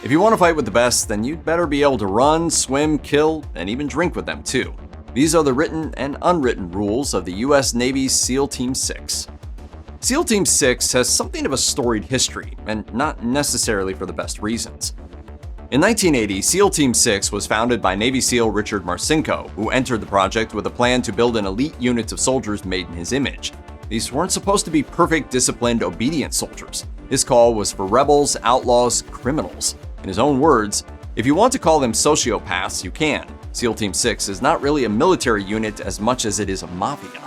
If you want to fight with the best, then you'd better be able to run, swim, kill, and even drink with them too. These are the written and unwritten rules of the US Navy's SEAL Team 6. SEAL Team 6 has something of a storied history, and not necessarily for the best reasons. In 1980, SEAL Team 6 was founded by Navy SEAL Richard Marcinko, who entered the project with a plan to build an elite unit of soldiers made in his image. These weren't supposed to be perfect, disciplined, obedient soldiers. His call was for rebels, outlaws, criminals. In his own words, "If you want to call them sociopaths, you can. SEAL Team 6 is not really a military unit as much as it is a mafia."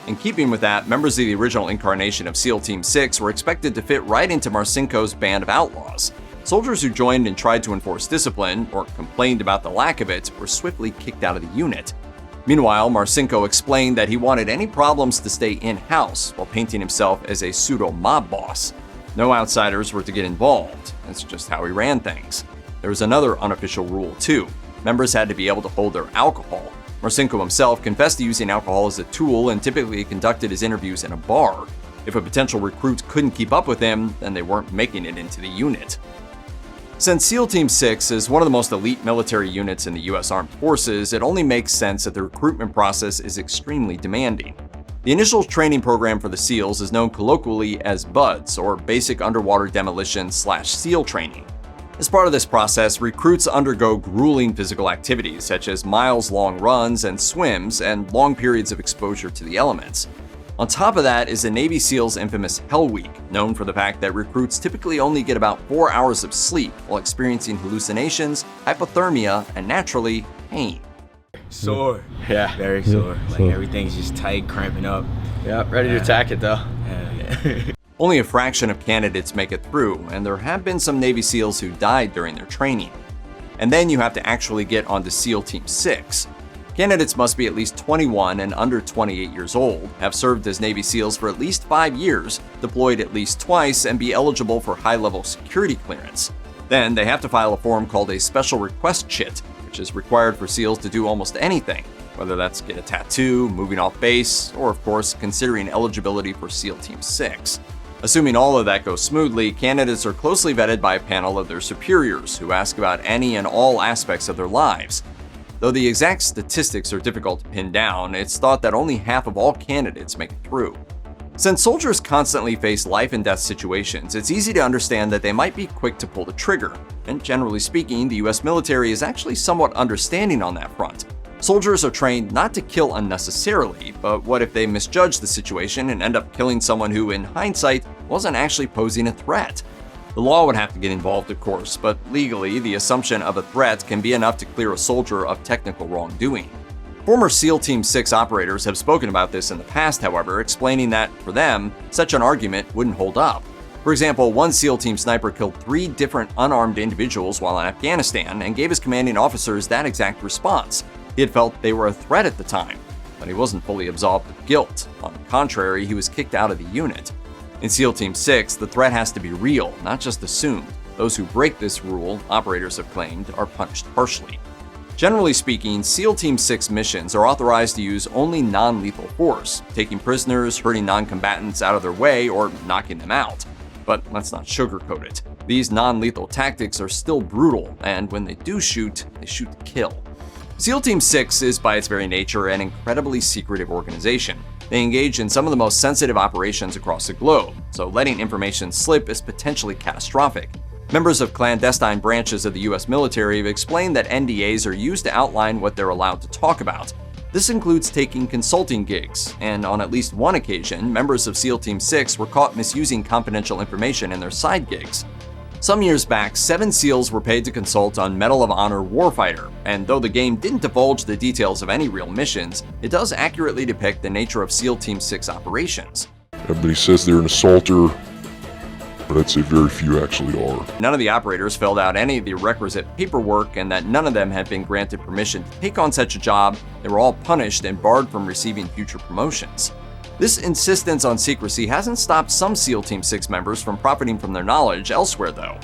In keeping with that, members of the original incarnation of SEAL Team 6 were expected to fit right into Marcinko's band of outlaws. Soldiers who joined and tried to enforce discipline, or complained about the lack of it, were swiftly kicked out of the unit. Meanwhile, Marcinko explained that he wanted any problems to stay in-house while painting himself as a pseudo-mob boss. No outsiders were to get involved. That's just how he ran things. There was another unofficial rule, too. Members had to be able to hold their alcohol. Marcinko himself confessed to using alcohol as a tool and typically conducted his interviews in a bar. If a potential recruit couldn't keep up with him, then they weren't making it into the unit. Since SEAL Team 6 is one of the most elite military units in the US Armed Forces, it only makes sense that the recruitment process is extremely demanding. The initial training program for the SEALs is known colloquially as BUDS, or Basic Underwater Demolition/SEAL Training. As part of this process, recruits undergo grueling physical activities such as miles-long runs and swims and long periods of exposure to the elements. On top of that is the Navy SEALs' infamous Hell Week, known for the fact that recruits typically only get about 4 hours of sleep while experiencing hallucinations, hypothermia, and naturally, pain. Sore. Yeah. Very sore. Like everything's just tight, cramping up. Yeah, ready to attack it though. Yeah. Only a fraction of candidates make it through, and there have been some Navy SEALs who died during their training. And then you have to actually get onto SEAL Team 6. Candidates must be at least 21 and under 28 years old, have served as Navy SEALs for at least 5 years, deployed at least twice, and be eligible for high-level security clearance. Then they have to file a form called a Special Request Chit, which is required for SEALs to do almost anything, whether that's get a tattoo, moving off base, or of course, considering eligibility for SEAL Team 6. Assuming all of that goes smoothly, candidates are closely vetted by a panel of their superiors who ask about any and all aspects of their lives. Though the exact statistics are difficult to pin down, it's thought that only half of all candidates make it through. Since soldiers constantly face life and death situations, it's easy to understand that they might be quick to pull the trigger. And generally speaking, the US military is actually somewhat understanding on that front. Soldiers are trained not to kill unnecessarily, but what if they misjudge the situation and end up killing someone who, in hindsight, wasn't actually posing a threat? The law would have to get involved, of course, but legally, the assumption of a threat can be enough to clear a soldier of technical wrongdoing. Former SEAL Team 6 operators have spoken about this in the past, however, explaining that, for them, such an argument wouldn't hold up. For example, one SEAL Team sniper killed 3 different unarmed individuals while in Afghanistan and gave his commanding officers that exact response. He had felt they were a threat at the time, but he wasn't fully absolved of guilt. On the contrary, he was kicked out of the unit. In SEAL Team 6, the threat has to be real, not just assumed. Those who break this rule, operators have claimed, are punished harshly. Generally speaking, SEAL Team 6 missions are authorized to use only non-lethal force, taking prisoners, hurting non-combatants out of their way, or knocking them out. But let's not sugarcoat it. These non-lethal tactics are still brutal, and when they do shoot, they shoot to kill. SEAL Team 6 is by its very nature an incredibly secretive organization. They engage in some of the most sensitive operations across the globe, so letting information slip is potentially catastrophic. Members of clandestine branches of the US military have explained that NDAs are used to outline what they're allowed to talk about. This includes taking consulting gigs, and on at least one occasion, members of SEAL Team 6 were caught misusing confidential information in their side gigs. Some years back, 7 SEALs were paid to consult on Medal of Honor Warfighter, and though the game didn't divulge the details of any real missions, it does accurately depict the nature of SEAL Team 6 operations. Everybody says they're an assaulter, but I'd say very few actually are. None of the operators filled out any of the requisite paperwork, and that none of them had been granted permission to take on such a job. They were all punished and barred from receiving future promotions. This insistence on secrecy hasn't stopped some SEAL Team 6 members from profiting from their knowledge elsewhere, though.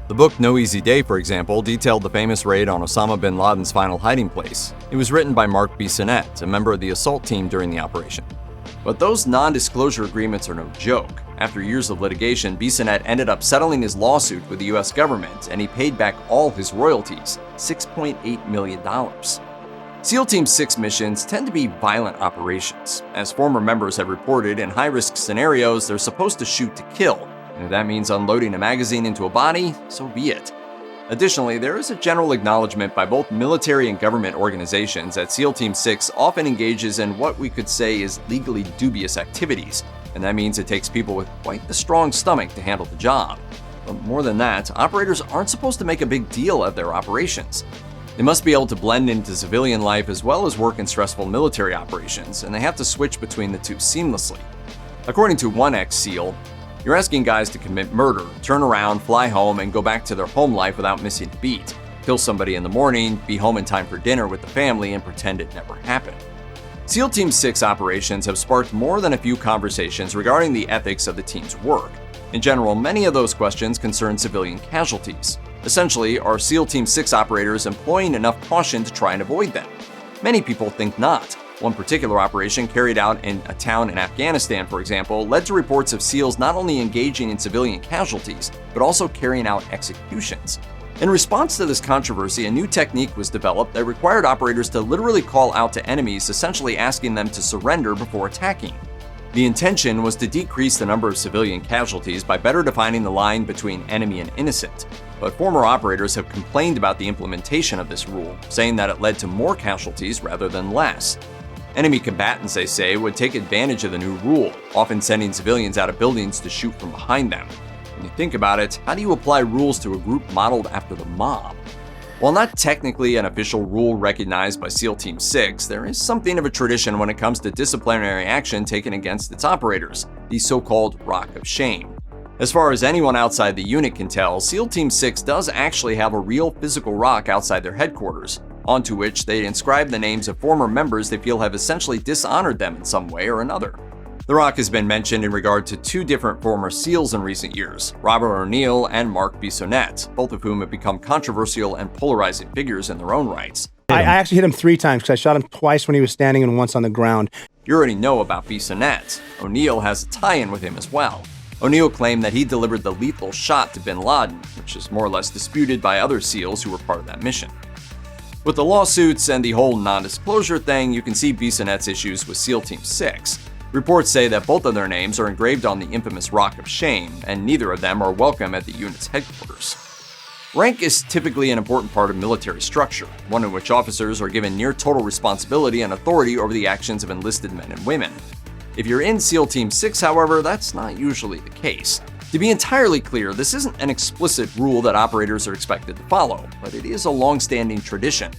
The book No Easy Day, for example, detailed the famous raid on Osama bin Laden's final hiding place. It was written by Mark Bissonnette, a member of the assault team during the operation. But those non-disclosure agreements are no joke. After years of litigation, Bissonnette ended up settling his lawsuit with the US government, and he paid back all his royalties, $6.8 million. SEAL Team 6 missions tend to be violent operations. As former members have reported, in high-risk scenarios, they're supposed to shoot to kill. And if that means unloading a magazine into a body, so be it. Additionally, there is a general acknowledgement by both military and government organizations that SEAL Team 6 often engages in what we could say is legally dubious activities, and that means it takes people with quite the strong stomach to handle the job. But more than that, operators aren't supposed to make a big deal of their operations. They must be able to blend into civilian life as well as work in stressful military operations, and they have to switch between the two seamlessly. According to one ex-SEAL, you're asking guys to commit murder, turn around, fly home, and go back to their home life without missing a beat. Kill somebody in the morning, be home in time for dinner with the family, and pretend it never happened. SEAL Team 6 operations have sparked more than a few conversations regarding the ethics of the team's work. In general, many of those questions concern civilian casualties. Essentially, are SEAL Team 6 operators employing enough caution to try and avoid them? Many people think not. One particular operation carried out in a town in Afghanistan, for example, led to reports of SEALs not only engaging in civilian casualties, but also carrying out executions. In response to this controversy, a new technique was developed that required operators to literally call out to enemies, essentially asking them to surrender before attacking. The intention was to decrease the number of civilian casualties by better defining the line between enemy and innocent. But former operators have complained about the implementation of this rule, saying that it led to more casualties rather than less. Enemy combatants, they say, would take advantage of the new rule, often sending civilians out of buildings to shoot from behind them. When you think about it, how do you apply rules to a group modeled after the mob? While not technically an official rule recognized by SEAL Team 6, there is something of a tradition when it comes to disciplinary action taken against its operators, the so-called Rock of Shame. As far as anyone outside the unit can tell, SEAL Team 6 does actually have a real physical rock outside their headquarters, onto which they inscribe the names of former members they feel have essentially dishonored them in some way or another. The rock has been mentioned in regard to two different former SEALs in recent years, Robert O'Neill and Mark Bissonnette, both of whom have become controversial and polarizing figures in their own rights. I actually hit him 3 times because I shot him twice when he was standing and once on the ground. You already know about Bissonnette. O'Neill has a tie-in with him as well. O'Neill claimed that he delivered the lethal shot to bin Laden, which is more or less disputed by other SEALs who were part of that mission. With the lawsuits and the whole non-disclosure thing, you can see Bissonnette's issues with SEAL Team 6. Reports say that both of their names are engraved on the infamous Rock of Shame, and neither of them are welcome at the unit's headquarters. Rank is typically an important part of military structure, one in which officers are given near total responsibility and authority over the actions of enlisted men and women. If you're in SEAL Team 6, however, that's not usually the case. To be entirely clear, this isn't an explicit rule that operators are expected to follow, but it is a long-standing tradition.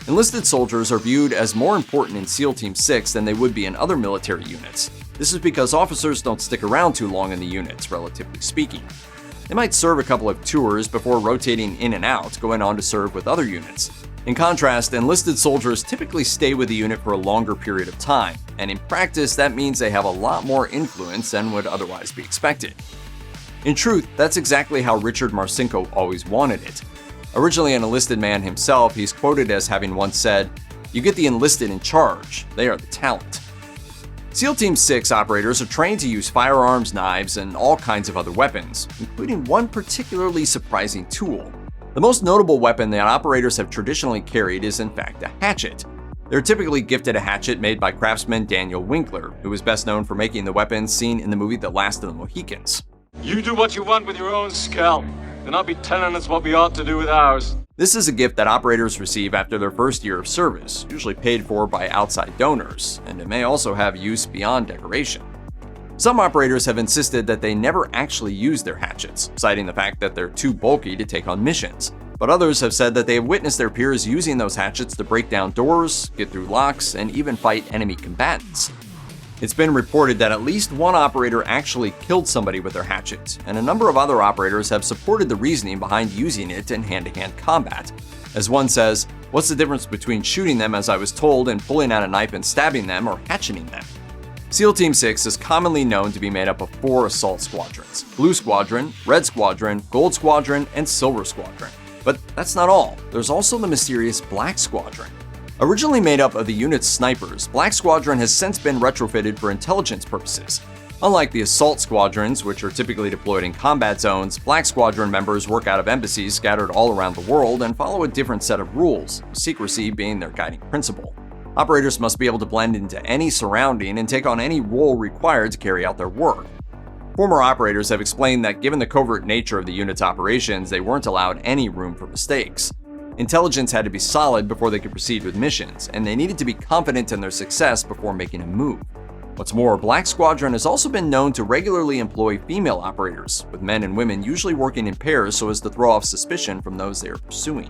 Enlisted soldiers are viewed as more important in SEAL Team 6 than they would be in other military units. This is because officers don't stick around too long in the units, relatively speaking. They might serve a couple of tours before rotating in and out, going on to serve with other units. In contrast, enlisted soldiers typically stay with the unit for a longer period of time, and in practice that means they have a lot more influence than would otherwise be expected. In truth, that's exactly how Richard Marcinko always wanted it. Originally an enlisted man himself, he's quoted as having once said, "You get the enlisted in charge, they are the talent." SEAL Team 6 operators are trained to use firearms, knives, and all kinds of other weapons, including one particularly surprising tool. The most notable weapon that operators have traditionally carried is in fact a hatchet. They're typically gifted a hatchet made by craftsman Daniel Winkler, who is best known for making the weapons seen in the movie The Last of the Mohicans. You do what you want with your own scalp. Do not be telling us what we ought to do with ours. This is a gift that operators receive after their first year of service, usually paid for by outside donors, and it may also have use beyond decoration. Some operators have insisted that they never actually use their hatchets, citing the fact that they're too bulky to take on missions. But others have said that they have witnessed their peers using those hatchets to break down doors, get through locks, and even fight enemy combatants. It's been reported that at least one operator actually killed somebody with their hatchet, and a number of other operators have supported the reasoning behind using it in hand-to-hand combat. As one says, "What's the difference between shooting them as I was told and pulling out a knife and stabbing them or hatcheting them?" SEAL Team 6 is commonly known to be made up of 4 assault squadrons: Blue Squadron, Red Squadron, Gold Squadron, and Silver Squadron. But that's not all. There's also the mysterious Black Squadron. Originally made up of the unit's snipers, Black Squadron has since been retrofitted for intelligence purposes. Unlike the assault squadrons, which are typically deployed in combat zones, Black Squadron members work out of embassies scattered all around the world and follow a different set of rules, secrecy being their guiding principle. Operators must be able to blend into any surrounding and take on any role required to carry out their work. Former operators have explained that given the covert nature of the unit's operations, they weren't allowed any room for mistakes. Intelligence had to be solid before they could proceed with missions, and they needed to be confident in their success before making a move. What's more, Black Squadron has also been known to regularly employ female operators, with men and women usually working in pairs so as to throw off suspicion from those they are pursuing.